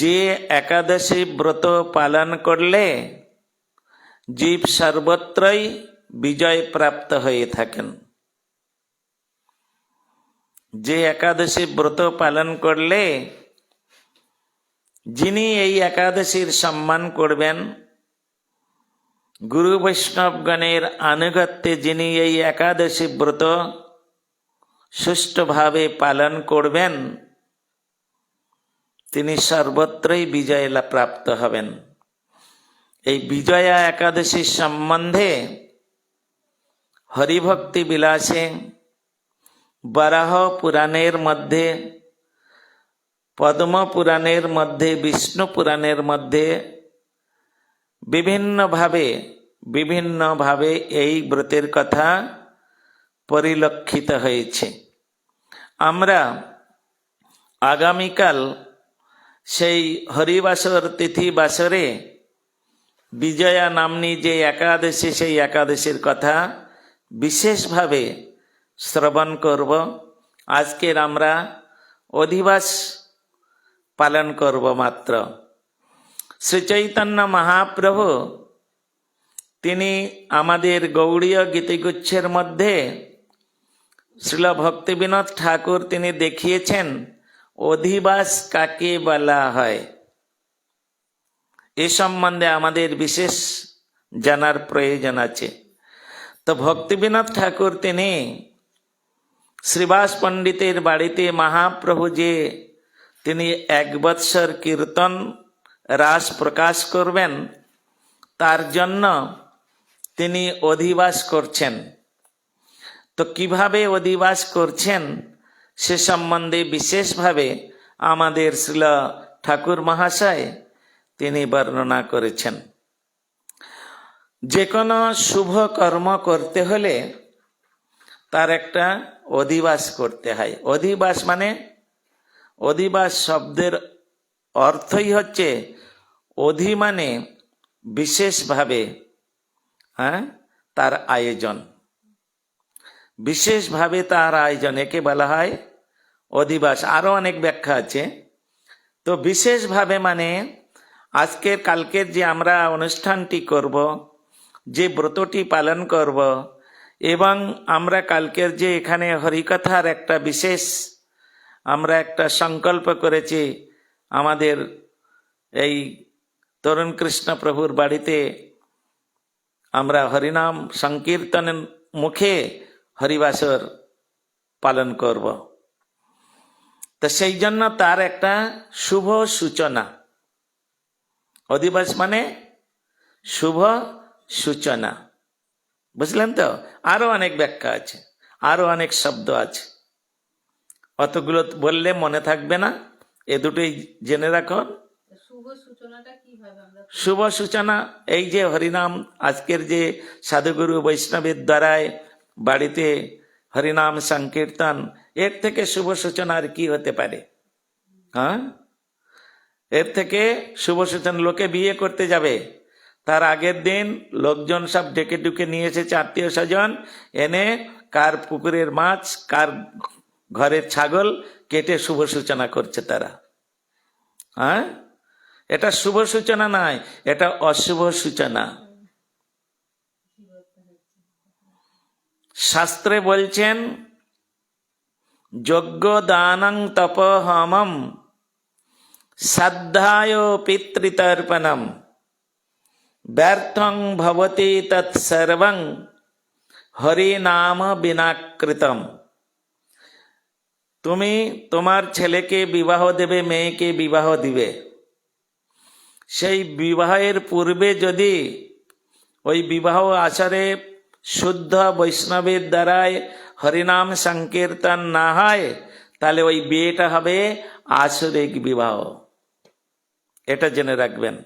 যে একাদশী ব্রত পালন করলে জীব সর্বত্রই বিজয় প্রাপ্ত হয়ে থাকেন। যে একাদশী ব্রত পালন করলে যিনি এই একাদশীর সম্মান করবেন, গুরু বৈষ্ণবগণের আনুগত্যে যিনি এই একাদশী ব্রত সুষ্ঠুভাবে পালন করবেন, তিনি সর্বত্রই বিজয় প্রাপ্ত হবেন। এই বিজয়া একাদশীর সম্বন্ধে হরিভক্তি বিলাসে বরাহ পুরাণের মধ্যে, পদ্ম পুরাণের মধ্যে, বিষ্ণু পুরাণের মধ্যে বিভিন্নভাবে এই ব্রতের কথা পরিলক্ষিত হয়েছে। আমরা আগামীকাল সেই হরিবাসর তিথি বাসরে বিজয়া নাম্নী যে একাদশী, সেই একাদশীর কথা বিশেষভাবে শ্রবণ করব। আজকের আমরা অধিবাস পালন করব মাত্র। শ্রী চৈতন্য মহাপ্রভু তিনি আমাদের গৌড়ীয় গীতিগুচ্ছের মধ্যে শ্রীল ভক্তিবিনোদ ঠাকুর তিনি দেখিয়েছেন অধিবাস কাকে বলা হয়। এ সম্বন্ধে আমাদের বিশেষ জানার প্রয়োজন আছে। তো ভক্তিবিনোদ ঠাকুর তিনি শ্রীবাস পণ্ডিতের বাড়িতে মহাপ্রভু যে তিনি 1 বৎসর কীর্তন রাস প্রকাশ করবেন, তার জন্য তিনি অধিবাস করছেন। তো কিভাবে অধিবাস করছেন সে সম্বন্ধে বিশেষভাবে আমাদের শ্রীল ঠাকুর মহাশয় তিনি বর্ণনা করেছেন। যে কোনো শুভ কর্ম করতে হলে তার একটা অধিবাস করতে হয়। অধিবাস মানে, অধিবাস শব্দের অর্থই হচ্ছে অধি মানে বিশেষভাবে, তার আয়োজন, বিশেষভাবে তার আয়োজন, একে বলা হয় অধিবাস। আরো অনেক ব্যাখ্যা আছে। তো বিশেষভাবে মানে আজকের কালকের যে আমরা অনুষ্ঠানটি করব, যে ব্রতটি পালন করব, এবং আমরা কালকের যে এখানে হরিকথার একটা বিশেষ আমরা একটা সংকল্প করেছি, আমাদের এই তরুণ কৃষ্ণ প্রভুর বাড়িতে আমরা হরিনাম সংকীর্তনের মুখে হরিবাসর পালন করব। তো সেই জন্য তার একটা শুভ সূচনা। অধিবাস মানে শুভ সূচনা, বুঝলেন তো? আরো অনেক ব্যাখ্যা আছে, আরো অনেক শব্দ আছে, অতগুলো বললে মনে থাকবে না। এ দুটোই জেনে রাখুন। শুভ সূচনা এই যে হরিনাম, আজকের যে সাধুগুরু বৈষ্ণবের দ্বারায় বাড়িতে হরিনাম সংকীর্তন, এর থেকে শুভ সূচনা আর কি হতে পারে? এর থেকে শুভ সূচনা, লোকে বিয়ে করতে যাবে, তার আগের দিন লোকজন সব ডেকে ডুকে নিয়ে এসেছে, আত্মীয় স্বজন এনে কার পুকুরের মাছ, কার ঘরের ছাগল কেটে শুভ সূচনা করছে তারা। এটা শুভ সূচনা নয়, এটা অশুভ সূচনা। শাস্ত্রে বলছেন যজ্ঞ দানং তপহমম শ্রদ্ধায় পিতৃতর্পণম ব্যর্থং ভবতি তৎসর্বং হরিনাম বিনাকৃতম। তুমি তোমার ছেলেকে বিবাহ দেবে, মেয়েকে বিবাহ দিবে, সেই বিবাহের পূর্বে যদি ওই বিবাহ আচারে শুদ্ধ বৈষ্ণবের দ্বারায় হরিনাম সংকীর্তন না হয়, তাহলে ওই বিয়েটা হবে আসরিক বিবাহ। এটা জেনে রাখবেন।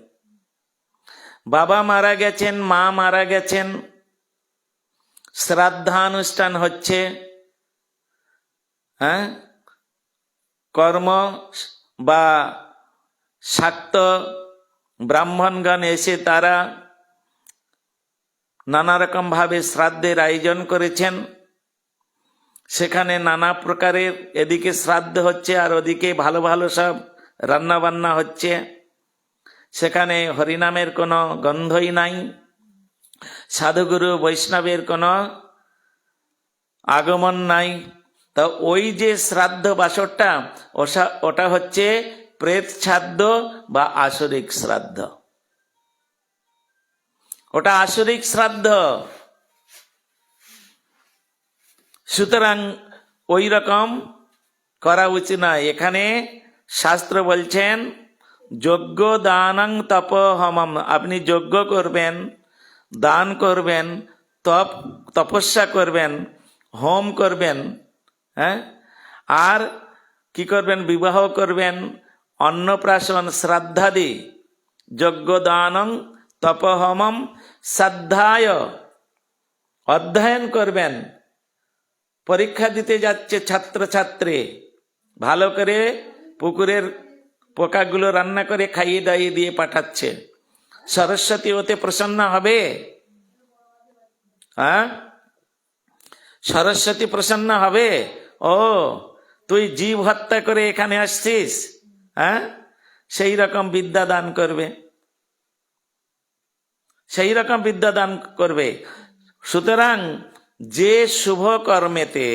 বাবা মারা গেছেন, মা মারা গেছেন, শ্রাদ্ধানুষ্ঠান হচ্ছে, কর্ম বা শাক্ত ব্রাহ্মণগণ এসে তারা নানা রকম ভাবে শ্রাদ্ধের আয়োজন করেছেন। সেখানে নানা প্রকারের, এদিকে শ্রাদ্ধ হচ্ছে আর ওদিকে ভালো ভালো সব রান্না বান্না হচ্ছে। সেখানে হরিনামের কোনো গন্ধই নাই, সাধুগুরু বৈষ্ণবের কোনো আগমন নাই। তা ওই যে শ্রাদ্ধ বাসরটা, ওটা হচ্ছে প্রেত শ্রাদ্ধ বা আসরিক শ্রাদ্ধ। ওটা আসরিক শ্রাদ্ধ। সুতরাং ওই রকম করা উচিত নয়। এখানে শাস্ত্র বলছেন যজ্ঞ দানং তপোহমম, আপনি যজ্ঞ করবেন, দান করবেন, তপস্যা করবেন, হোম করবেন, হ্যাঁ, আর কি করবেন, বিবাহ করবেন, অন্নপ্রাশন শ্রাদ্ধাদি, যজ্ঞ দানং তপোহমম শ্রদ্ধায়, অধ্যয়ন করবেন। পরীক্ষা দিতে যাচ্ছে ছাত্রছাত্রী, ভালো করে পুকুরের পোকাগুলো রান্না করে খাইয়ে দাইয়ে দিয়ে পাঠাচ্ছে। সরস্বতী ওতে প্রসন্ন হবে? হ্যাঁ, সরস্বতী প্রসন্ন হবে? ও, তুই জীব হত্যা করে এখানে আসছিস, হ্যাঁ, সেই রকম বিদ্যা দান করবে, সেই রকম বিদ্যা দান করবে। সুতরাং যে শুভ কর্মেতে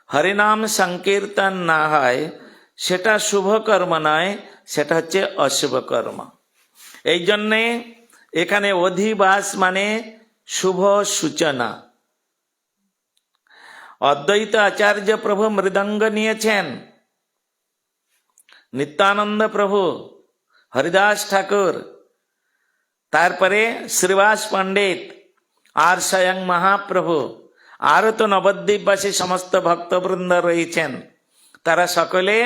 হরিনাম সংকীর্তন না হয় সেটা শুভ কর্ম নয়, সেটা হচ্ছে অশুভ কর্ম। এই জন্যে এখানে অধিবাস মানে শুভ সূচনা। অদ্বৈত আচার্য প্রভু মৃদঙ্গ নিয়েছেন, নিত্যানন্দ প্রভু, হরিদাস ঠাকুর, তারপরে শ্রীবাস পণ্ডিত আর স্বয়ং মহাপ্রভু, আরও তো নবদ্বীপবাসী সমস্ত ভক্তবৃন্দ রয়েছেন। তারা সকলে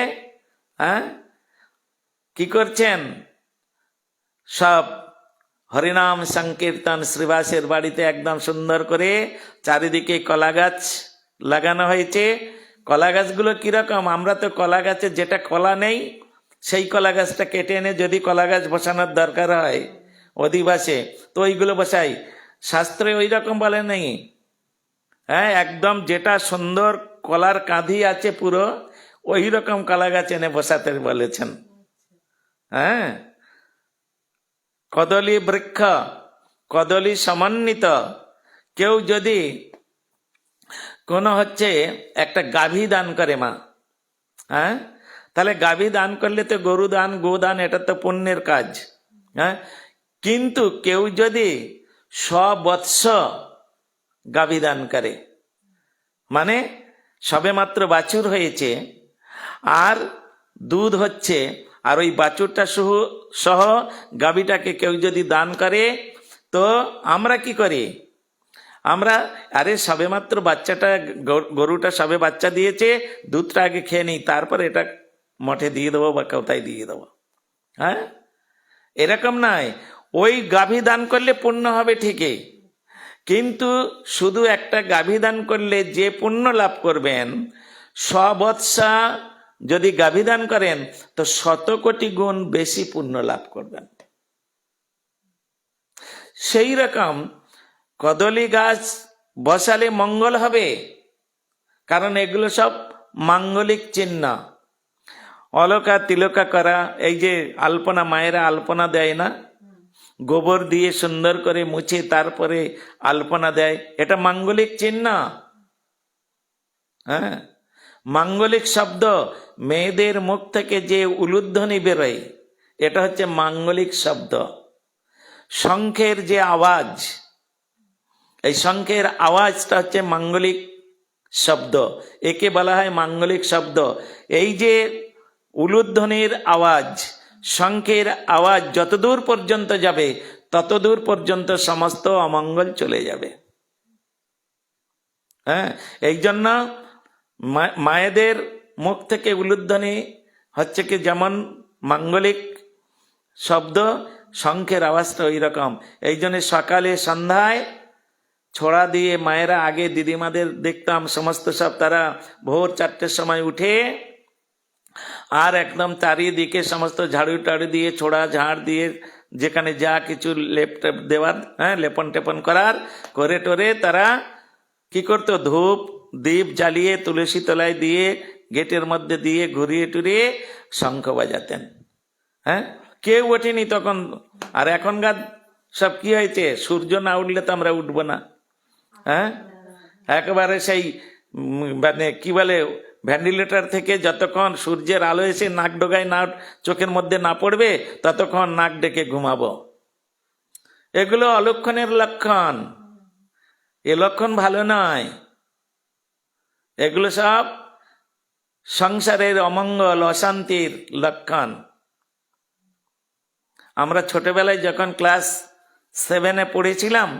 কি করছেন, সব হরিনাম সংকীর্তন শ্রীবাসের বাড়িতে একদম সুন্দর করে চারিদিকে কলা গাছ লাগানো হয়েছে। কলা গাছগুলো কিরকম, আমরা তো কলা গাছে যেটা কলা নেই সেই কলা গাছটা কেটে এনে যদি কলা গাছ বসানোর দরকার হয় অধিবাসে, তো ওইগুলো বসাই। শাস্ত্রে ওই রকম বলে নেই, হ্যাঁ, একদম যেটা সুন্দর কলার কাঁধি আছে পুরো ওই রকম কলা গাছ এনে বসাতে বলেছেন। হ্যাঁ, কদলী বৃক্ষ, কদলী সমন্বিত। কেউ যদি কোনো একটা গাভী দান করে মা, হ্যাঁ, তাহলে গাভী দান করলে তো গরু দান, গোদান, এটা তো পুণ্যের কাজ, হ্যাঁ। কিন্তু কেউ যদি সবৎস গাভী দান করে, মানে সবে মাত্র বাছুর হয়েছে আর দুধ হচ্ছে, আর ওই বাছুরটা সহ গাভীটাকে কেউ যদি দান করে, তো আমরা কি করি, আমরা আরে সবে মাত্র বাচ্চাটা, গরুটা সবে বাচ্চা দিয়েছে, দুধটা আগে খেয়ে নিই, তারপর এটা মঠে দিয়ে দেবো বা কোথায় দিয়ে দেবো, হ্যাঁ, এরকম নয়। ওই গাভী দান করলে পুণ্য হবে ঠিকই, কিন্তু শুধু একটা গাভী দান করলে যে পুণ্য লাভ করবেন, সবৎসা যদি গাভী দান করেন তো 100 কোটি গুণ বেশি পুণ্য লাভ করবেন। সেই রকম কদলী গাছ বসালে মঙ্গল হবে, কারণ এগুলো সব মাঙ্গলিক চিহ্ন। অলকা তিলকা করা, এই যে আলপনা, মায়েরা আলপনা দেয় না, গোবর দিয়ে সুন্দর করে মুছে তারপরে আলপনা দেয়, এটা মাঙ্গলিক চিহ্ন। হ্যাঁ, মাঙ্গলিক শব্দ, মেয়েদের মুখ থেকে যে উলুধ্বনি বেরোয় এটা হচ্ছে মাঙ্গলিক শব্দ। শঙ্খের যে আওয়াজ, এই শঙ্খের আওয়াজটা হচ্ছে মাঙ্গলিক শব্দ, একে বলা হয় মাঙ্গলিক শব্দ। এই যে উলুধ্বনির আওয়াজ, শঙ্খের আওয়াজ যতদূর পর্যন্ত যাবে ততদূর পর্যন্ত সমস্ত অমঙ্গল চলে যাবে। হ্যাঁ, এই জন্য মায়েদের মুখ থেকে উলুধ্বনি হচ্ছে কি যেমন মাঙ্গলিক শব্দ, শঙ্খের আওয়াজটা ওই রকম। এই জন্য সকালে সন্ধ্যায় ছোড়া দিয়ে মায়েরা, আগে দিদিমাদের দেখতাম সমস্ত সব, তারা ভোর 4টের সময় উঠে আর একদম চারিদিকে সমস্ত ঝাড়ু টাড়ু দিয়ে, ছোড়া ঝাড় দিয়ে, যেখানে যা কিছু লেপ দেওয়ার, হ্যাঁ, লেপন টেপন করার করে টোরে তারা কি করতো, ধূপ দীপ জ্বালিয়ে তুলসী তলায় দিয়ে গেটের মধ্যে দিয়ে ঘুরিয়ে টুরিয়ে শঙ্খ বাজাতেন। হ্যাঁ, কেউ ওঠেনি তখন। আর এখনকার সব কি হয়েছে, সূর্য না উঠলে তো আমরা উঠবো না। হ্যাঁ, একেবারে সেই মানে কি বলে, ভেন্টিলেটর থেকে যতক্ষণ সূর্যের আলো এসে নাক ডোগায় না, চোখের মধ্যে না পড়বে ততক্ষণ নাক ডেকে ঘুমাবো। এগুলো অলক্ষণের লক্ষণ। এ লক্ষণ ভালো নয়। এগুলো সব সংসারের অমঙ্গল, অশান্তির লক্ষণ। আমরা ছোটবেলায় যখন ক্লাস 7-এ পড়েছিলাম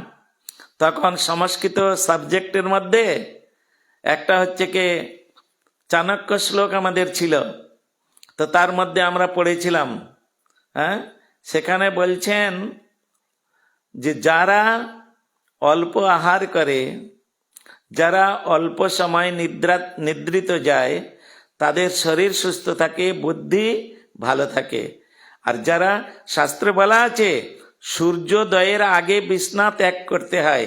তখন সংস্কৃত সাবজেক্টের মধ্যে একটা হচ্ছে কি চাণক্য শ্লোক আমাদের ছিল। তো তার মধ্যে আমরা পড়েছিলাম, হ্যাঁ, সেখানে বলছেন যে যারা অল্প আহার করে, যারা অল্প সময় নিদ্রিত যায়, তাদের শরীর সুস্থ থাকে, বুদ্ধি ভালো থাকে। আর যারা, শাস্ত্রে বলা আছে সূর্যোদয়ের আগে বিছনা ত্যাগ করতে হয়।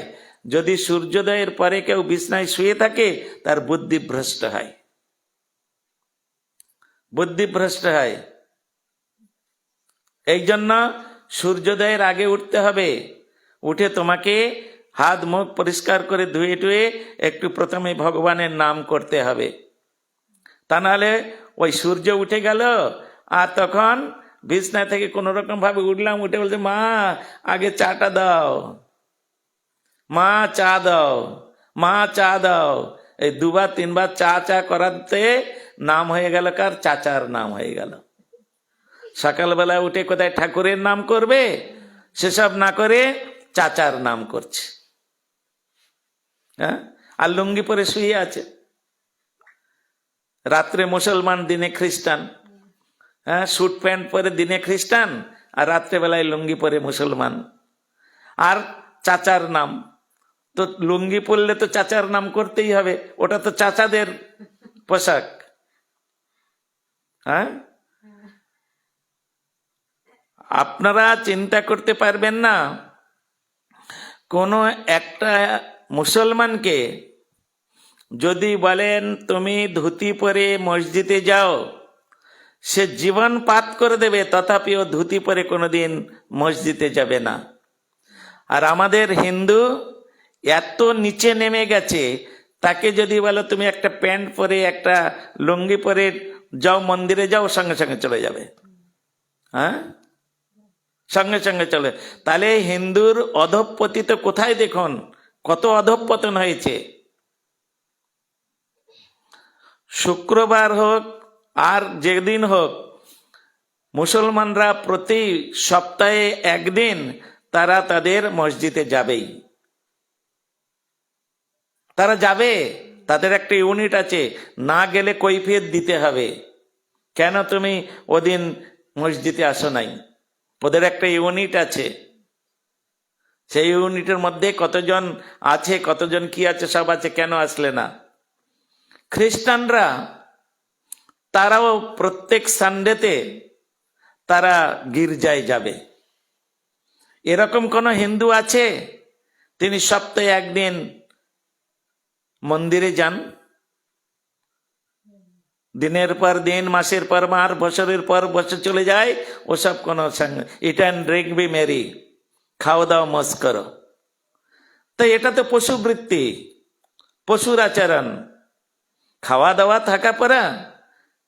যদি সূর্যোদয়ের পরে কেউ বিছনায় শুয়ে থাকে তার বুদ্ধি ভ্রষ্ট হয়, বুদ্ধি ভ্রষ্ট হয়। এই জন্য সূর্যোদয়ের আগে উঠতে হবে। উঠে তোমাকে হাত মুখ পরিষ্কার করে ধুয়ে টুয়ে একটু প্রথমে ভগবানের নাম করতে হবে। তা নাহলে ওই সূর্য উঠে গেল আর তখন বিছনা থেকে কোনো রকম ভাবে উঠলাম, উঠে বলছে মা আগে চাটা দাও, মা চা দাও, মা চা দাও। এই 2-3 চা চা করাতে নাম হয়ে গেল কার? চাচার নাম হয়ে গেল। সকালবেলা উঠে কোথায় ঠাকুরের নাম করবে, সেসব না করে চাচার নাম করছে। হ্যাঁ, আর লুঙ্গি পরে শুয়ে আছে। রাত্রে মুসলমান, দিনে খ্রিস্টান। হ্যাঁ, স্যুট প্যান্ট পরে দিনে খ্রিস্টান আর রাত্রেবেলায় লুঙ্গি পরে মুসলমান। আর চাচার নাম, তো লুঙ্গি পরলে তো চাচার নাম করতেই হবে, ওটা তো চাচাদের পোশাক। হ্যাঁ, আপনারা চিন্তা করতে পারবেন না, কোনো একটা মুসলমানকে যদি বলেন তুমি ধুতি পরে মসজিদে যাও, সে জীবন পাত করে দেবে, তথাপিও ধুতি পরে কোনোদিন মসজিদে যাবে না। আর আমাদের হিন্দু এত নিচে নেমে গেছে, তাকে যদি বলো তুমি একটা প্যান্ট পরে একটা লুঙ্গি পরে যাও মন্দিরে যাও, সঙ্গে সঙ্গে চলে যাবে। হ্যাঁ, সঙ্গে সঙ্গে চলে। তাহলে হিন্দুর অধঃপতিত কোথায় দেখুন, কত অধঃপতন হয়েছে। শুক্রবার হোক আর যেদিন হোক, মুসলমানরা প্রতি সপ্তাহে একদিন তারা তাদের মসজিদে যাবেই। তারা যাবে, তাদের একটা ইউনিট আছে, না গেলে কৈফিয়ত দিতে হবে, কেন তুমি ওদিন মসজিদে আসো নাই। ওদের একটা ইউনিট আছে, সেই ইউনিটের মধ্যে কতজন আছে, কতজন কি আছে সব আছে, কেন আসলে না। খ্রিস্টানরা তারাও প্রত্যেক সানডেতে তারা গির্জায় যাবে। এরকম কোন হিন্দু আছে তিনি সপ্তাহে একদিন মন্দিরে যান? দিনের পর দিন, মাসের পর মাস, বছরের পর বছর চলে যায়, ওসব কোনো সঙ্গে eat and drink be merry, খাও দাও মজ করো। তো এটা তো পশুবৃত্তি, পশুর আচরণ। খাওয়া দাওয়া থাকা পরা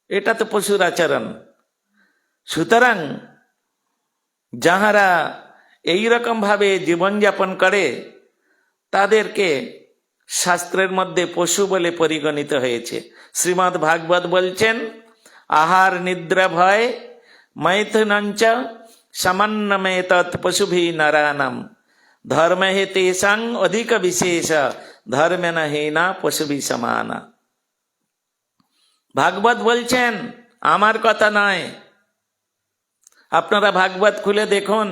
এটা তো পশুর আচরণ। সুতরাং যাহারা এইরকম ভাবে জীবনযাপন করে তাদেরকে শাস্ত্রের মধ্যে পশু বলে পরিগণিত হয়েছে। শ্রীমদ্ ভাগবত বলছেন আহার নিদ্রা ভয় মৈথুনঞ্চ সামান্যমেতৎ পশুভি নারানাম ধর্ম হে তেষাং অধিক বিশেষ ধর্মেন হেনা পশুভি সমানা। ভাগবত বলছেন, আমার কথা নয়। আপনারা ভাগবত খুলে দেখুন,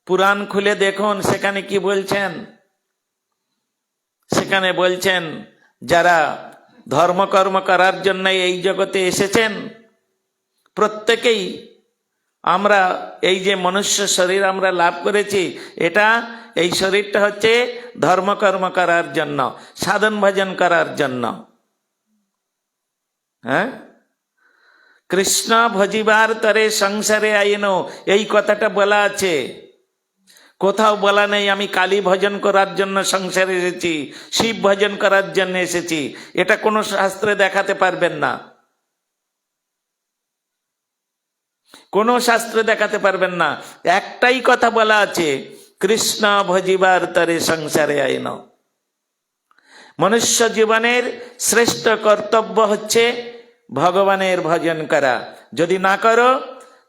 পুরাণ খুলে দেখুন, সেখানে কি বলছেন। সেখানে বলছেন যারা ধর্মকর্ম করার জন্য এই জগতে এসেছেন, প্রত্যেকেই আমরা এই যে মনুষ্য শরীর আমরা লাভ করেছি, এটা এই শরীরটা হচ্ছে ধর্মকর্ম করার জন্য, সাধন ভজন করার জন্য। হ্যাঁ, কৃষ্ণ ভজিবার তরে সংসারে আইনো, এই কথাটা বলা আছে। কোথাও বলা নেই আমি কালী ভজন করার জন্য সংসারে এসেছি, শিব ভজন করার জন্য এসেছি। এটা কোনো শাস্ত্রে দেখাতে পারবেন না, কোনো শাস্ত্রে দেখাতে পারবেন না। একটাই কথা বলা আছে, কৃষ্ণ ভজিবার তরে সংসারে আইন। মনুষ্য জীবনের শ্রেষ্ঠ কর্তব্য হচ্ছে ভগবানের ভজন করা। যদি না করো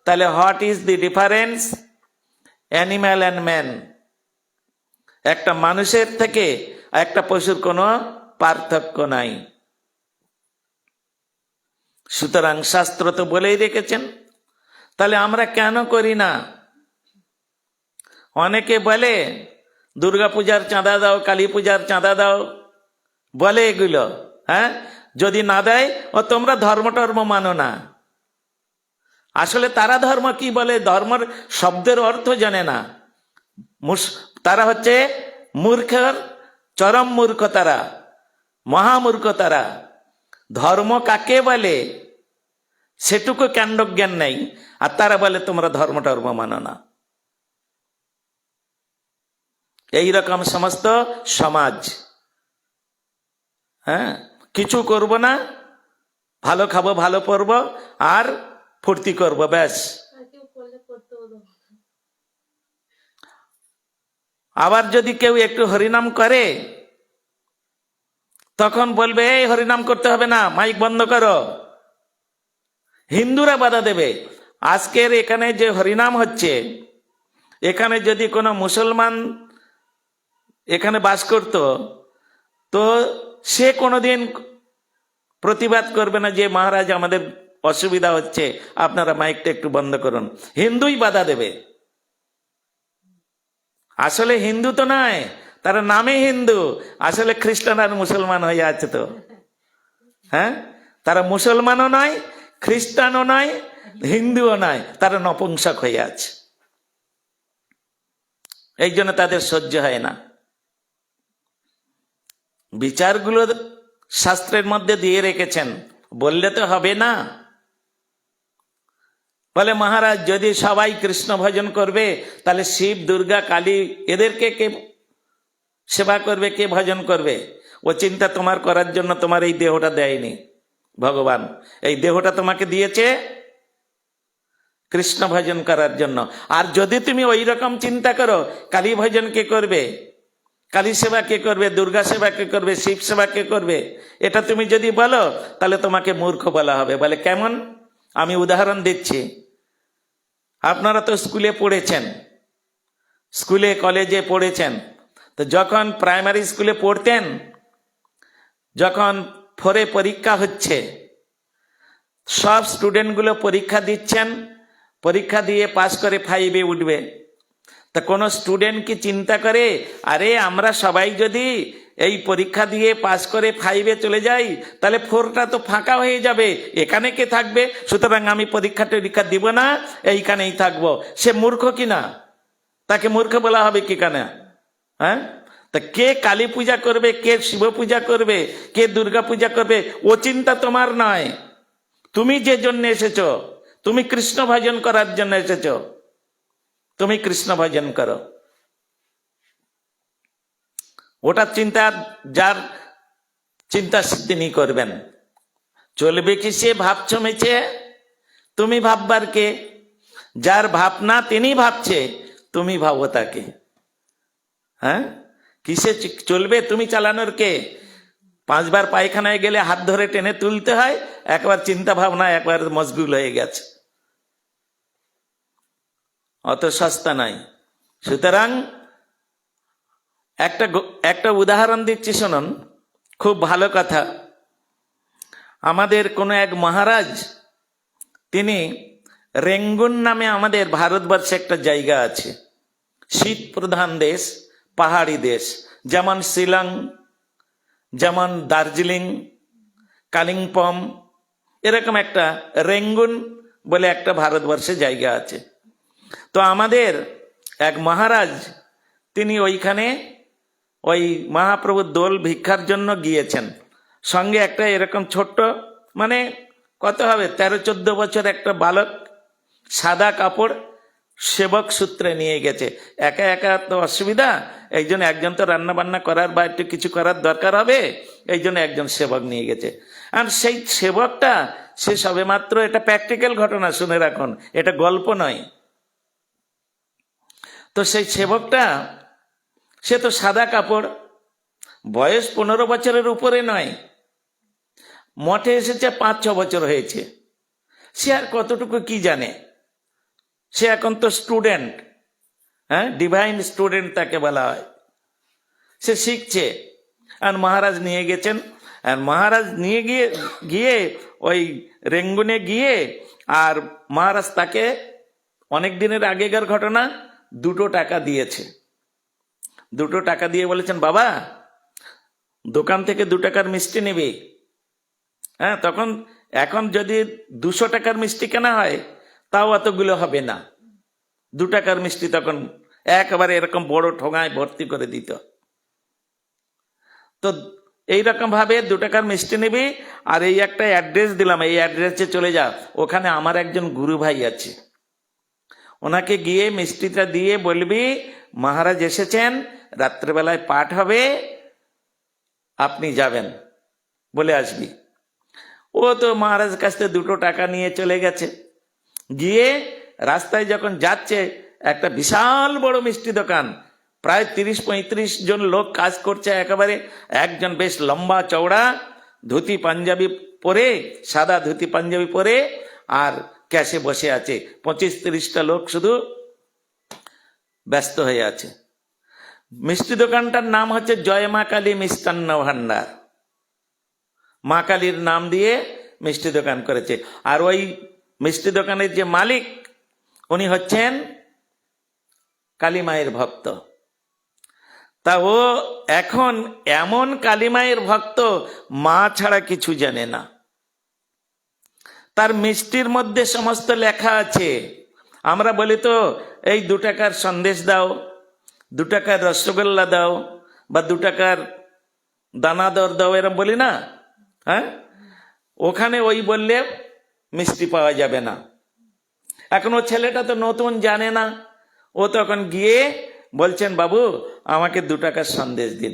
তাহলে what is the difference animal and man? একটা মানুষের থেকে একটা পশুর কোনো পার্থক্য নাই। সুতরাং শাস্ত্র তো বলেই রেখেছেন, তাহলে আমরা কেন করি না? অনেকে বলে দুর্গা পূজার চাঁদা দাও, কালী পূজার চাঁদা দাও, বলে এগুলো। হ্যাঁ, যদি না দেয় ও তোমরা ধর্ম টর্ম মানো না। আসলে তারা ধর্ম কি বলে, ধর্মের শব্দের অর্থ জানে না। তারা হচ্ছে মূর্খের চরম মূর্খ, তারা মহামূর্খ। তারা ধর্ম কাকে বলে সেটুকু কাণ্ডজ্ঞান নেই, আর তারা বলে তোমরা ধর্ম টর্ম মানো না। এইরকম সমস্ত সমাজ। হ্যাঁ, কিছু করব না, ভালো খাবো, ভালো পরবো আর ফুর্তি করব, ব্যাস। আবার যদি কেউ একটু হরিনাম করে তখন বলবে এই হরিনাম করতে হবে না, মাইক বন্ধ করো। হিন্দুরা বাধা দেবে। আজকের এখানে যে হরিনাম হচ্ছে, এখানে যদি কোনো মুসলমান এখানে বাস করত তো সে কোনোদিন প্রতিবাদ করবে না যে মহারাজ আমাদের অসুবিধা হচ্ছে, আপনারা মাইকটা একটু বন্ধ করুন। হিন্দুই বাধা দেবে। আসলে হিন্দু তো নয়, তারা নামে হিন্দু, আসলে খ্রিস্টান আর মুসলমান হয়ে আছে তো। হ্যাঁ, তারা মুসলমানও নয়, খ্রিস্টানও নয়, হিন্দুও নয়, তারা নপুংসক হয়ে আছে। এই জন্য তাদের সহ্য হয় না। বিচারগুলো শাস্ত্রের মধ্যে দিয়ে রেখেছেন, বললে তো হবে না। বলে মহারাজ যদি সবাই কৃষ্ণ ভজন করবে তাহলে শিব, দুর্গা, কালী এদেরকে কে সেবা করবে, কে ভজন করবে? ও চিন্তা তোমার করার জন্য তোমার এই দেহটা দেয়নি ভগবান, এই দেহটা তোমাকে দিয়েছে কৃষ্ণ ভজন করার জন্য। আর যদি তুমি ওই রকম চিন্তা করো কালী ভজন কে করবে, কালী সেবা কে করবে, দুর্গা সেবা কে করবে, শিব সেবা কে করবে, এটা তুমি যদি বলো তাহলে তোমাকে মূর্খ বলা হবে। বলে কেমন? আমি উদাহরণ দিচ্ছি। আপনারা তো স্কুলে পড়েছেন, স্কুলে কলেজে পড়েছেন, তো যখন প্রাইমারি স্কুলে পড়তেন, যখন 4 পরীক্ষা হচ্ছে, সব স্টুডেন্টগুলো পরীক্ষা দিচ্ছেন, পরীক্ষা দিয়ে পাস করে 5-এ উঠবে। তা কোনো স্টুডেন্ট কি চিন্তা করে আরে আমরা সবাই যদি এই পরীক্ষা দিয়ে পাস করে 5-এ চলে যাই তাহলে 4টা তো ফাঁকা হয়ে যাবে, এখানে কে থাকবে, সুতরাং আমি পরীক্ষা টরীক্ষা দিব না, এইখানেই থাকবো। সে মূর্খ কিনা? তাকে মূর্খ বলা হবে কি কেন? হ্যাঁ, তা কে কালী পূজা করবে, কে শিব পূজা করবে, কে দুর্গা পূজা করবে, ও চিন্তা তোমার নয়। তুমি যে জন্য এসেছো, তুমি কৃষ্ণ ভজন করার জন্য এসেছো, তুমি কৃষ্ণ ভজন করো। ওটার চিন্তা যার চিন্তা তিনি করবেন। চলবে কি সে ভাবছ মেছে, তুমি ভাববার কে? যার ভাবনা তিনি ভাবছে, তুমি ভাবো তাকে। হ্যাঁ, কিসে চলবে? তুমি চালানোর কে? 5 বার পায়খানায় গেলে হাত ধরে টেনে তুলতে হয়, একবার চিন্তা ভাবনা একবার মশগুল হয়ে গেছে, অত সস্তা নাই। সুতরাং একটা উদাহরণ দিচ্ছি শুনুন, খুব ভালো কথা। আমাদের কোনো এক মহারাজ, তিনি রেঙ্গুন নামে, আমাদের ভারতবর্ষে একটা জায়গা আছে, শীত প্রধান দেশ, পাহাড়ি দেশ, যেমন শিলং, যেমন দার্জিলিং, কালিম্পং, এরকম একটা রেঙ্গুন বলে একটা ভারতবর্ষে জায়গা আছে। তো আমাদের এক মহারাজ তিনি ওইখানে ওই মহাপ্রভুর দোল ভিক্ষার জন্য গিয়েছেন। সঙ্গে একটা এরকম ছোট্ট, মানে কত হবে, 13-14 বছর একটা বালক, সাদা কাপড় সেবক সূত্রে নিয়ে গেছে। একা একা তো অসুবিধা, এই জন্য একজন তো রান্না বান্না করার বা একটু কিছু করার দরকার হবে, এই জন্য একজন সেবক নিয়ে গেছে। আর সেই সেবকটা, সে সবে মাত্র, এটা প্র্যাকটিক্যাল ঘটনা, শুনে রাখুন, এটা গল্প নয়। তো সেই সেবকটা, সে তো সাদা কাপড়, বয়স 15 বছরের উপরে নয়, মঠে এসেছে 5-6 বছর হয়েছে। সে আর কতটুকু কি জানে, সে এখন তো স্টুডেন্ট, হ্যাঁ, ডিভাইন স্টুডেন্ট তাকে বলা হয়। সে শিখছে। আর মহারাজ নিয়ে গেছেন, আর মহারাজ নিয়ে গিয়ে ওই রেঙ্গুনে গিয়ে, আর মহারাজ তাকে, অনেক দিনের আগেকার ঘটনা, 2 টাকা দিয়েছে। 2 টাকা দিয়ে বলেছেন, বাবা দোকান থেকে 2 টাকার মিষ্টি নেবে। হ্যাঁ, তখন, এখন যদি 200 টাকার মিষ্টি কেনা হয় তাও অতগুলো হবে না। 2 টাকার মিষ্টি তখন একেবারে এরকম বড় ঠোঙায় ভর্তি করে দিত। তো এইরকম ভাবে 2 টাকার মিষ্টি নিবি, আর এই একটা অ্যাড্রেস দিলাম, এই অ্যাড্রেসে চলে যা, ওখানে আমার একজন গুরু ভাই আছে, ওনাকে গিয়ে মিষ্টিটা দিয়ে বলবি মহারাজ এসেছেন, রাত্রেবেলায় পাঠ হবে, আপনি যাবেন, বলে আসবি। ও তো মহারাজ কাছ থেকে 2 টাকা নিয়ে চলে গেছে। গিয়ে রাস্তায় যখন যাচ্ছে, একটা বিশাল বড় মিষ্টি দোকান, প্রায় 30-35 জন লোক কাজ করছে একেবারে। একজন বেশ লম্বা চওড়া ধুতি পাঞ্জাবি পরে, সাদা ধুতি পাঞ্জাবি পরে, আর ক্যাশে বসে আছে। 25-30টা লোক শুধু ব্যস্ত হয়ে আছে। মিষ্টি দোকানটার নাম হচ্ছে জয় মা কালী মিষ্টান্ন ভান্ডার। মা কালীর নাম দিয়ে মিষ্টি দোকান করেছে। আর ওই মিষ্টি দোকানের যে মালিক, উনি হচ্ছেন কালী মায়ের ভক্ত। তা ও এখন এমন কালী মায়ের ভক্ত, মা ছাড়া কিছু জানে না। তার মিষ্টির মধ্যে সমস্ত লেখা আছে। আমরা বলি তো, এই 2 টাকার সন্দেশ দাও, 2 টাকার রসগোল্লা দাও, বা 2 টাকার দানাদর দাও, এরম বলি না? হ্যাঁ, ওখানে ওই বললে মিষ্টি পাওয়া যাবে না। এখন ও ছেলেটা তো নতুন, জানে না। ও তখন গিয়ে বলছেন, বাবু আমাকে 2 টাকার সন্দেশ দিন।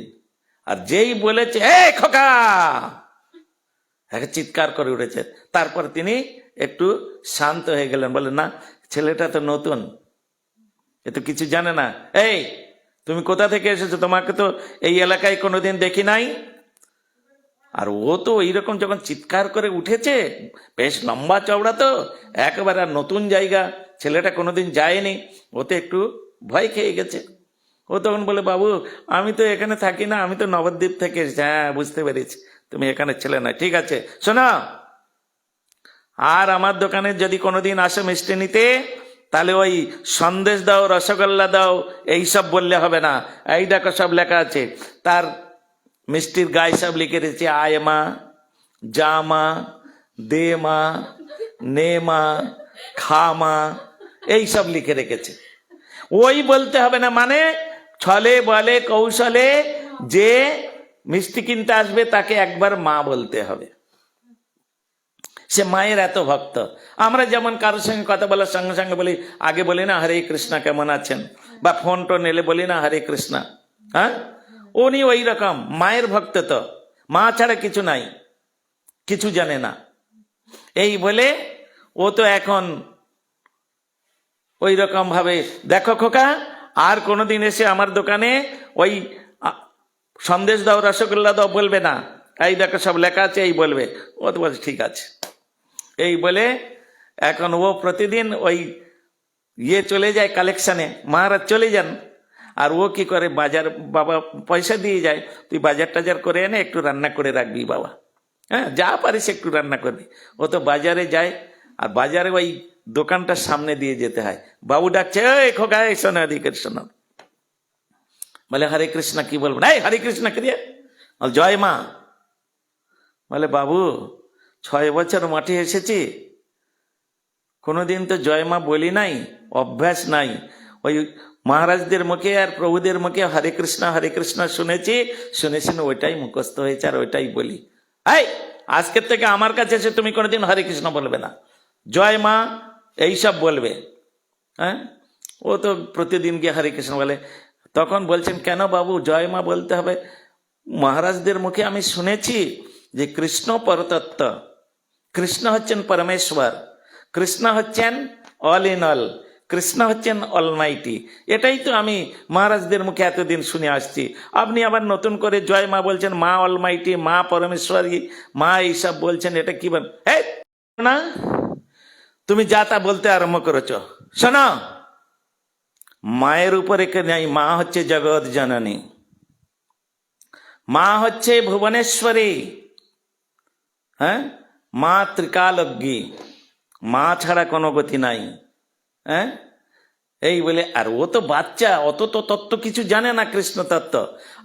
আর যেই বলেছে, এই খোকা, চিৎকার করে উঠেছে। তারপর তিনি একটু শান্ত হয়ে গেলেন, বলেন, না, ছেলেটা তো নতুন, এ তো কিছু জানে না। এই, তুমি কোথা থেকে এসেছো? তোমাকে তো এই এলাকায় কোনোদিন দেখি নাই। আর ও তো এইরকম যখন চিৎকার করে উঠেছে, বেশ লম্বা চওড়া তো, একেবারে আর নতুন জায়গা, ছেলেটা কোনোদিন যায়নি, ও তো একটু ভয় খেয়ে গেছে। ও তখন বলে, বাবু আমি তো এখানে থাকি না, আমি তো নবদ্বীপ থেকে এসেছি। হ্যাঁ, বুঝতে পেরেছি, তুমি এখানে ছেলে না, ঠিক আছে, শোনো, আর আমার দোকানে যদি কোনোদিন আসো মিষ্টি নিতে, তাহলে ওই সন্দেশ দাও, রসগোল্লা দাও, এইসব বললে হবে না। এই দেখো সব লেখা আছে। তার মিষ্টির গায়ে সব লিখে রেখেছে, আয় মা, যা মা, দে মা, নে মা, খা মা, এইসব লিখে রেখেছে। ওই বলতে হবে না, মানে ছলে বলে কৌশলে যে মিষ্টি কিনতে আসবে তাকে একবার মা বলতে হবে। সে মায়ের এত ভক্ত। আমরা যেমন কারোর সঙ্গে কথা বলার সঙ্গে সঙ্গে বলি, আগে বলি না হরে কৃষ্ণ কেমন আছেন, বা ফোন টোন এলে বলি না হরে কৃষ্ণ। হ্যাঁ, উনি ওই রকম মায়ের ভক্ত, তো মা ছাড়া কিছু নাই, কিছু জানে না। এই বলে ও তো এখন ওই রকম ভাবে, দেখো খোকা, আর কোনোদিন এসে আমার দোকানে ওই সন্দেশ দাও, রসগোল্লা দাও বলবে না, এই দেখো সব লেখা আছে, এই বলবে। ও তো বলছে ঠিক আছে। এই বলে এখন ও প্রতিদিন ওই চলে যায় কালেকশনে, মহারাজ চলে যান। আর ও কি করে, বাজার, বাবা পয়সা দিয়ে যায়, তুই বাজার টাজার করে এনে একটু রান্না করে রাখবি বাবা, হ্যাঁ, যা পারিস একটু রান্না করবি। ও তো বাজারে যায়, আর বাজারে ওই দোকানটার সামনে দিয়ে যেতে হয়। বাবু ডাকছে, এই খোকা, এই শোনো, এদিকে শোনো। বলে হরে কৃষ্ণ, কি বলবো? এই হরে কৃষ্ণ ক্রিয়া, জয় মা। বলে, বাবু 6 বছর মাঠে এসেছি, কোনোদিন তো জয় মা বলি নাই, অভ্যাস নাই। ওই মহারাজদের মুখে আর প্রভুদের মুখে হরে কৃষ্ণ শুনেছি, ওইটাই মুখস্থ হয়েছে আর ওইটাই বলি। এই আজকের থেকে আমার কাছে এসে তুমি কোনোদিন হরে কৃষ্ণ বলবে না, জয় মা এইসব বলবে। হ্যাঁ, ও তো প্রতিদিন গিয়ে হরে কৃষ্ণ বলে। তখন বলছেন, কেন বাবু জয় মা বলতে হবে? মহারাজদের মুখে আমি শুনেছি যে কৃষ্ণ পরতত্ত্ব, কৃষ্ণ হচ্ছেন পরমেশ্বর, কৃষ্ণ হচ্ছেন অল ইন অল, কৃষ্ণ হচ্ছেন অলমাইটি। এটাই তো আমি মহারাজদের মুখে এতদিন শুনে আসছি। আপনি আবার নতুন করে জয় মা বলছেন, মা অলমাইটি, মা পরমেশ্বরী, মা এইসব বলছেন, এটা কি বল? না, তুমি যা তা বলতে আরম্ভ করেছ। শোনো, মায়ের উপরে কে নাই, মা হচ্ছে জগৎ জননী, মা হচ্ছে ভুবনেশ্বরী, হ্যাঁ, মা ত্রিকালজ্ঞী, মা ছাড়া কোনো গতি নাই। হ্যাঁ, এই বলে, আর ও তো বাচ্চা, অত তো তত্ত্ব কিছু জানে না, কৃষ্ণ তত্ত্ব।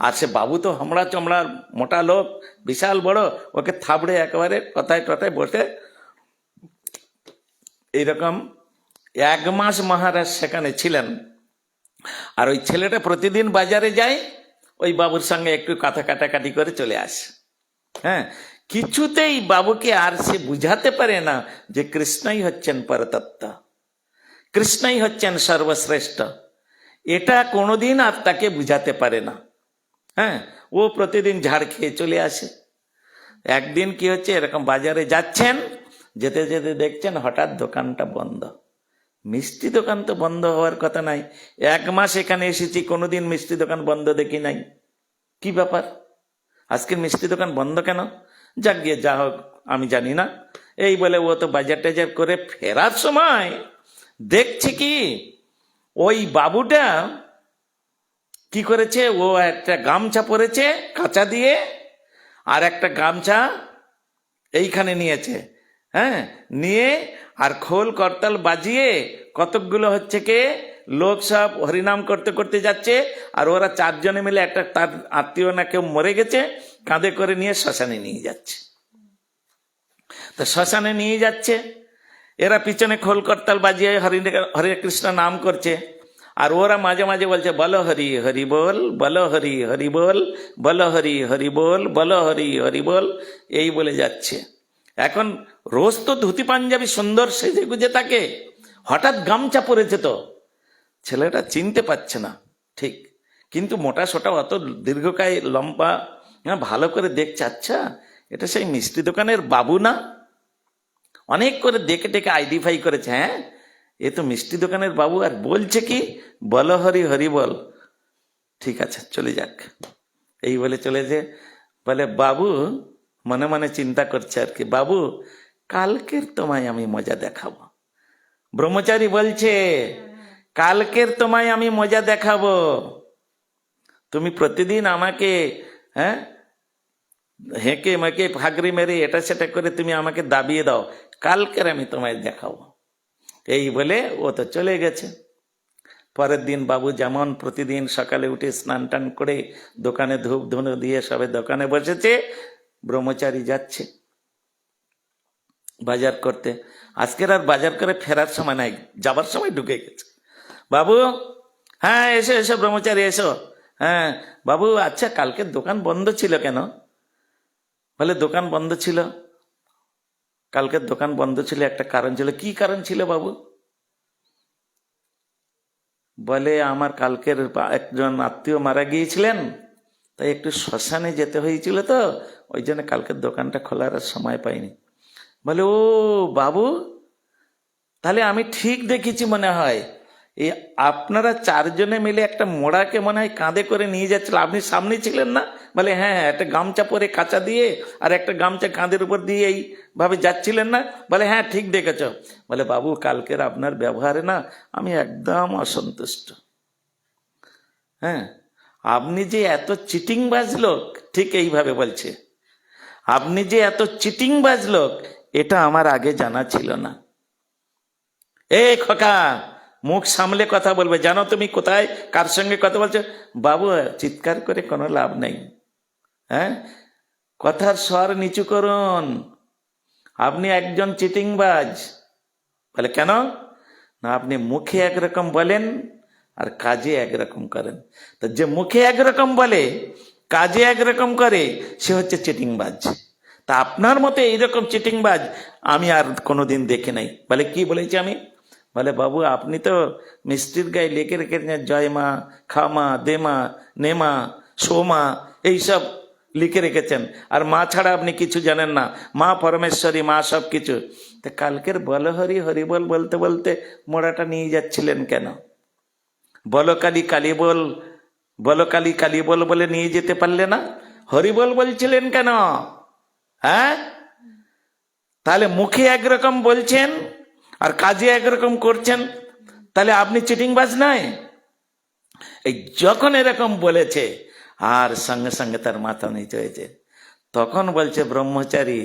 আর সে বাবু তো হামড়া চমড়ার মোটা লোক, বিশাল বড়, ওকে থাবড়ে একেবারে কথায় টথায় বসে এইরকম। 1 মাস মহারাজ সেখানে ছিলেন। আর ওই ছেলেটা প্রতিদিন বাজারে যায়, ওই বাবুর সঙ্গে একটু কথা কাটাকাটি করে চলে আসে। হ্যাঁ, কিছুতেই বাবুকে আর সে বুঝাতে পারে না যে কৃষ্ণই হচ্ছেন পরতত্ত্ব, কৃষ্ণই হচ্ছেন সর্বশ্রেষ্ঠ। এটা কোনোদিন আর তাকে বুঝাতে পারে না। হ্যাঁ, ও প্রতিদিন ঝাড় খেয়ে চলে আসে। একদিন কি হচ্ছে, এরকম বাজারে যাচ্ছেন, যেতে যেতে দেখছেন হঠাৎ দোকানটা বন্ধ। মিষ্টি দোকান তো বন্ধ হওয়ার কথা নাই, 1 মাস এখানে এসেছি, কোনোদিন মিষ্টি দোকান বন্ধ দেখি নাই। কি ব্যাপার, আজকের মিষ্টি দোকান বন্ধ কেন? যাক গিয়ে যা হোক, আমি জানি না। এই বলে ও তো বাজার টাজার করে ফেরার সময় দেখছে কি, ওই বাবুটা কি করেছে, ও একটা গামছা পরেছে কাঁচা দিয়ে, আর একটা গামছা এইখানে নিয়েছে। হ্যাঁ, নিয়ে আর খোল করতাল বাজিয়ে কতকগুলো হচ্ছে কে লোক সব হরিনাম করতে করতে যাচ্ছে। আর ওরা 4 জনে মিলে একটা, তার আত্মীয় না কেউ মরে গেছে, কাঁধে করে নিয়ে শ্মশানে নিয়ে যাচ্ছে। তো শ্মশানে নিয়ে যাচ্ছে, এরা পিছনে খোল করতাল বাজিয়ে হরে কৃষ্ণ নাম করছে। আর ওরা মাঝে মাঝে বলছে, বলো হরি হরি বল, বলো হরি হরি বল, বলো হরি হরি বল, বলো হরি হরি বল, এই বলে যাচ্ছে। এখন রোজ তো ধুতি পাঞ্জাবি সুন্দর সেজে গুজে থাকে, হঠাৎ গামছা পরেছে, তো ছেলেটা চিনতে পারছে না ঠিক, কিন্তু মোটা সোটা অত দীর্ঘকায় লম্বা, ভালো করে দেখছে, আচ্ছা এটা সেই মিষ্টি দোকানের বাবু না। অনেক করে দেখে টেকে আইডেন্টিফাই করেছে, হ্যাঁ এ তো মিষ্টি দোকানের বাবু। আর বলছে কি, বলো হরি হরি বল। ঠিক আছে, চলে যাক, এই বলে চলেছে। বলে বাবু মনে মনে চিন্তা করছে আর কি, বাবু কালকের তোমায় আমি মজা দেখাবো। ব্রহ্মচারী বলছে, কালকের তোমায় আমি মজা দেখাবো। তুমি প্রতিদিন আমাকে হেঁকে মেকে ফাগরি মেরে এটা সেটা করে তুমি আমাকে দাবিয়ে দাও, কালকের আমি তোমায় দেখাবো। এই বলে ও তো চলে গেছে। পরের দিন বাবু যেমন প্রতিদিন সকালে উঠে স্নান টান করে দোকানে ধূপ ধুনো দিয়ে সবে দোকানে বসেছে, ব্রহ্মচারী যাচ্ছে বাজার করতে। আজকের আর বাজার করে ফেরার সময় নাই, যাবার সময় ঢুকে গেছে। বাবু, হ্যাঁ এসো এসো ব্রহ্মচারী এসো। হ্যাঁ বাবু, আচ্ছা কালকের দোকান বন্ধ ছিল কেন? বলে দোকান বন্ধ ছিল, কালকের দোকান বন্ধ ছিল একটা কারণ ছিল। কি কারণ ছিল বাবু? বলে আমার কালকের একজন আত্মীয় মারা গিয়েছিলেন, তাই একটু শ্মশানে যেতে হয়েছিল, তো ওই জন্য কালকের দোকানটা খোলার সময় পাইনি। বলে ও বাবু, তাহলে আমি ঠিক দেখেছি মনে হয়, এই আপনারা 4 জনে মিলে একটা মোড়াকে মনে হয় কাঁধে করে নিয়ে যাচ্ছিল, আপনি সামনে ছিলেন না? বলে হ্যাঁ, একটা গামছা পরে কাঁচা দিয়ে আর একটা গামছা কাঁধের উপর দিয়ে এইভাবে যাচ্ছিলেন না? বলে হ্যাঁ ঠিক দেখেছ। বলে বাবু কালকের আপনার ব্যবহারে না আমি একদম অসন্তুষ্ট। হ্যাঁ, আপনি যে এত চিটিংবাজ লোক, ঠিক এইভাবে বলছে, আপনি যে এত চিটিংবাজ লোক এটা আমার আগে জানা ছিল না। এ খোকা, মুখ সামলে কথা বলবে, জানো তুমি কোথায় কার সঙ্গে কথা বলছো? বাবু চিৎকার করে কোনো লাভ নেই, হ্যাঁ কথার স্বর নিচু করুন, আপনি একজন চিটিংবাজ। বলে কেন? না আপনি মুখে একরকম বলেন আর কাজে একরকম করেন। তো যে মুখে একরকম বলে কাজে একরকম করে সে হচ্ছে চিটিংবাজ। তা আপনার মতে এইরকম চিটিংবাজ আমি আর কোনোদিন দেখি নাই। বলে কি বলেছি আমি? বলে বাবু আপনি তো মিষ্টির গায়ে লিখে রেখেছেন জয় মা, খামা, দেমা, নেমা, সোমা, এইসব লিখে রেখেছেন, আর মা ছাড়া আপনি কিছু জানেন না। মা পরমেশ্বরী, মা সব কিছু। তা কালকের বলো হরি হরি বল বলতে বলতে মোড়াটা নিয়ে যাচ্ছিলেন কেন? বলো কালী কালী বল, বলো কালী কালী বল বলে নিয়ে যেতে পারলে না? হরিবল বলছিলেন কেন? হ্যাঁ, তাহলে মুখে একরকম বলছেন আর কাজে একরকম করছেন, তাহলে আপনি চিটিংবাজ নয়? এই যখন এরকম বলেছে আর সঙ্গে সঙ্গে তার মাথা নিচে হয়েছে, তখন বলছে ব্রহ্মচারী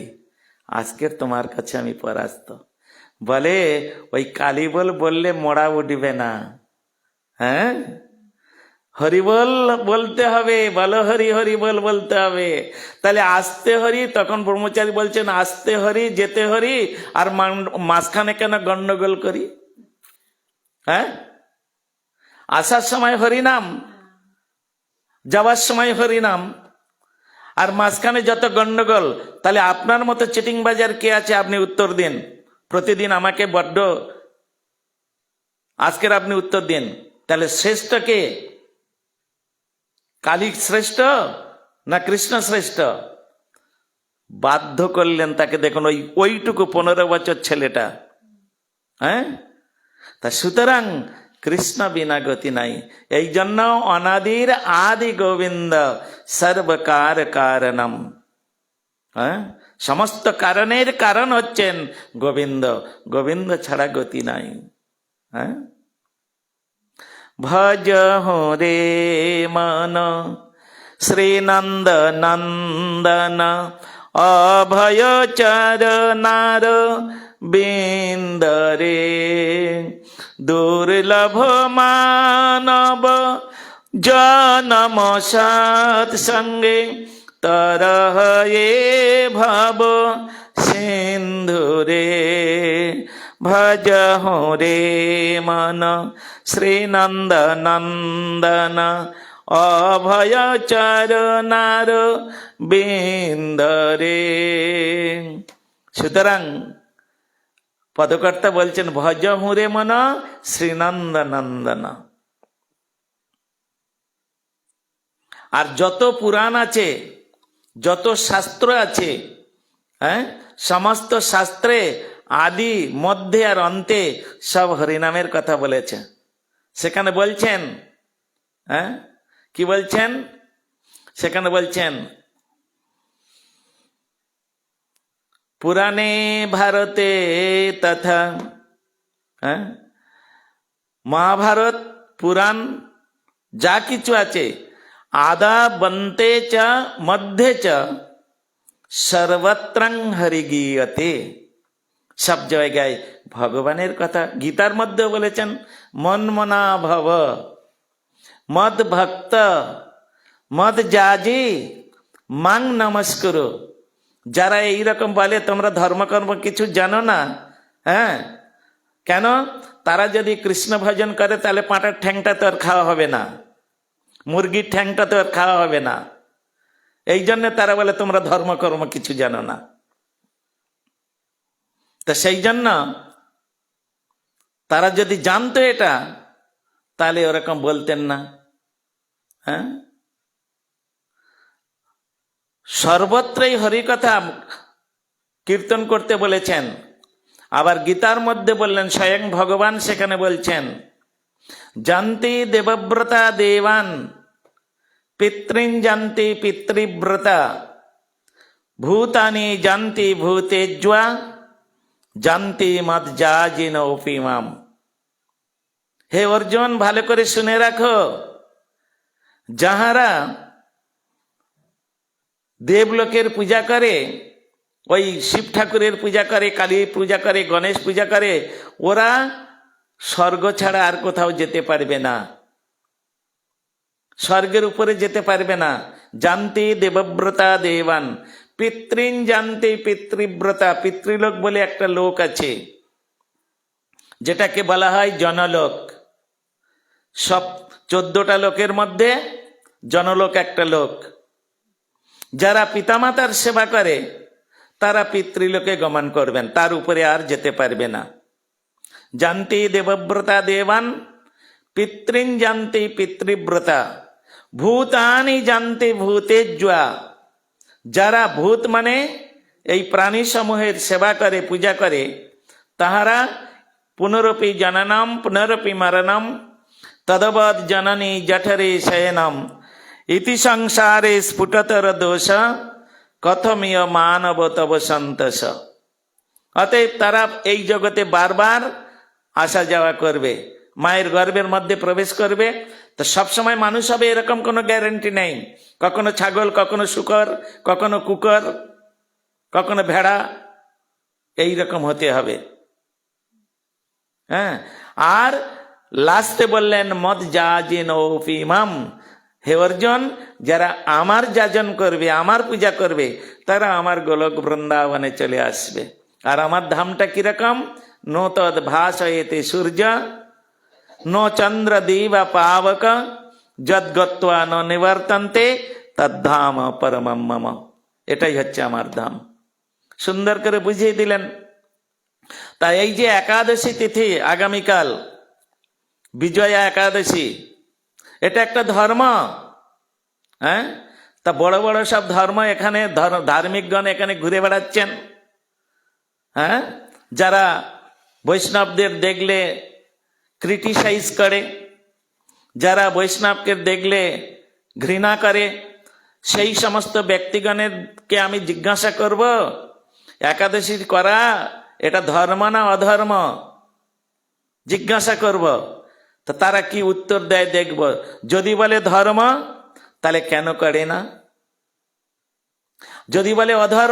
আজকের তোমার কাছে আমি পরাস্ত। বলে ওই কালী বল বললে মোড়া উঠবে না, হ্যাঁ, হরিবল বলতে হবে, বলো হরি হরি বল বলতে হবে। তাহলে আসতে হরি, তখন ব্রহ্মচারী বলছেন আসতে হরি যেতে হরি, আর মাঝখানে কেন গন্ডগোল করি? হ্যাঁ, আসার সময় হরিনাম, যাওয়ার সময় হরিনাম, আর মাঝখানে যত গন্ডগোল। তাহলে আপনার মতো চিটিং বাজার কে আছে? আপনি উত্তর দিন। প্রতিদিন আমাকে বড্ড, আজকের আপনি উত্তর দিন। তাহলে শ্রেষ্ঠ কে? কালী শ্রেষ্ঠ না কৃষ্ণ শ্রেষ্ঠ? বাধ্য করলেন তাকে। দেখুন ওইটুকু 15 বছর ছেলেটা, হ্যাঁ। তা সুতরাং কৃষ্ণ বিনা গতি নাই। এই জন্য অনাদির আদি গোবিন্দ সর্বকার কারণম, হ্যাঁ, সমস্ত কারণের কারণ হচ্ছেন গোবিন্দ। গোবিন্দ ছাড়া গতি নাই। হ্যাঁ, ভজ রে মন শ্রীনন্দ নন্দন অভয় চরনার বিন্দরে দুর্লভ মানব জনম সৎসঙ্গে তরহে ভব সিন্ধুরে। ভজ রে মন শ্রীনন্দ নন্দন অভয় চরনার বিন্দরে। সুতরাং পদকর্তা বলছেন ভজ হুরে মন শ্রীনন্দ নন্দন। আর যত পুরাণ আছে, যত শাস্ত্র আছে, হ্যাঁ, সমস্ত শাস্ত্রে আদি মধ্যে আর অন্তে সব হরিনামের কথা বলেছে। সেখানে বলছেন, হ্যাঁ, কি বলছেন? সেখানে বলছেন পুরাণে ভারতে তথা, হ্যাঁ, মহাভারত পুরাণ যা কিছু আছে আদা বন্তে চ মধ্যে চ সর্বত্রং হরিগীয়তে। সব জায়গায় ভগবানের কথা। গীতার মধ্যে বলেছেন মন্মনা ভব মদ ভক্ত মদ যাজি মাং নমস্কুর। যারা এইরকম বলে তোমরা ধর্মকর্ম কিছু জানো না, হ্যাঁ, কেন? তারা যদি কৃষ্ণ ভজন করে তাহলে পাঁটার ঠ্যাংটা তো আর খাওয়া হবে না, মুরগির ঠ্যাংটা তো আর খাওয়া হবে না। এই জন্য তারা বলে তোমরা ধর্মকর্ম কিছু জানো না। তা সেই জন্য তারা যদি জানতো এটা তাহলে ওরকম বলতেন না। হ্যাঁ, সর্বত্রই হরিকথা কীর্তন করতে বলেছেন। আবার গীতার মধ্যে বললেন, স্বয়ং ভগবান সেখানে বলছেন জানতি দেবব্রতা দেবান পিতৃন জানতি পিতৃব্রতা ভূতানি জানতি ভূতেজ্বা জানতি মদ যাজিন অপিমাম। হে অর্জুন, ভালো করে শুনে রাখো, যাহারা দেবলোকের পূজা করে, ওই শিব ঠাকুরের পূজা করে, কালী পূজা করে, গণেশ পূজা করে, ওরা স্বর্গ ছাড়া আর কোথাও যেতে পারবে না, স্বর্গের উপরে যেতে পারবে না। জানতি দেবব্রতা দেবান পিতৃন জানতি পিতৃব্রতা। পিতৃলোক বলে একটা লোক আছে যেটাকে বলা হয় জনলোক। সব 14টা লোকের মধ্যে জনলোক একটা লোক। যারা পিতামাতার সেবা করে তারা পিতৃলোকে গমন করবেন, তার উপরে আর যেতে পারবে না। জানতি দেবব্রতা দেবান পিতৃন জানতি পিতৃব্রতা ভূতানি জানতি ভূতেজ্জা। যারা ভূত মানে এই প্রাণী সমূহের সেবা করে, পূজা করে, তাহারা পুনরপি জননম পুনরপি মরণম তদবৎ জননী জঠরে শয়নম ইতি সংসারে স্ফুটতর দোষ কথমিয় মানব তব সন্তোষ। অতএব তারা এই জগতে বারবার আসা যাওয়া করবে, মায়ের গর্ভের মধ্যে প্রবেশ করবে। তো সবসময় মানুষ হবে এরকম কোনো গ্যারেন্টি নেই। কখনো ছাগল, কখনো শূকর, কখনো কুকুর, কখনো ভেড়া, এই রকম হতে হবে। হ্যাঁ, আর লাস্টে বললেন মদ যাজিন ওফিমাম, হে অর্জুন, যারা আমার যাজন করবে, আমার পূজা করবে, তারা আমার গোলক বৃন্দাবনে চলে আসবে। আর আমার ধামটা কিরকম? নো তদ ভাসয়েতে সূর্য নো চন্দ্র দিবা পাবক যদ্গত্বা ন নিবর্তন্তে তদ্ধাম পরমম মম। এটাই হচ্ছে আমার ধাম। সুন্দর করে বুঝিয়ে দিলেন। তাই এই যে একাদশী তিথি আগামীকাল, বিজয়া একাদশী, এটা একটা ধর্ম। হ্যাঁ, তা বড় বড় সব ধর্ম এখানে, ধার্মিকগণ এখানে ঘুরে বেড়াচ্ছেন। হ্যাঁ, যারা বৈষ্ণবদের দেখলে ক্রিটিসাইজ করে, যারা বৈষ্ণবকে দেখলে ঘৃণা করে, সেই সমস্ত ব্যক্তিগণেরকে আমি জিজ্ঞাসা করব, একাদশী করা এটা ধর্ম না অধর্ম? জিজ্ঞাসা করব। তো তারা কি উত্তর দেয় দেখব। যদি বলে ধর্ম, তাহলে কেন করে না? যদি বলে অধর্ম,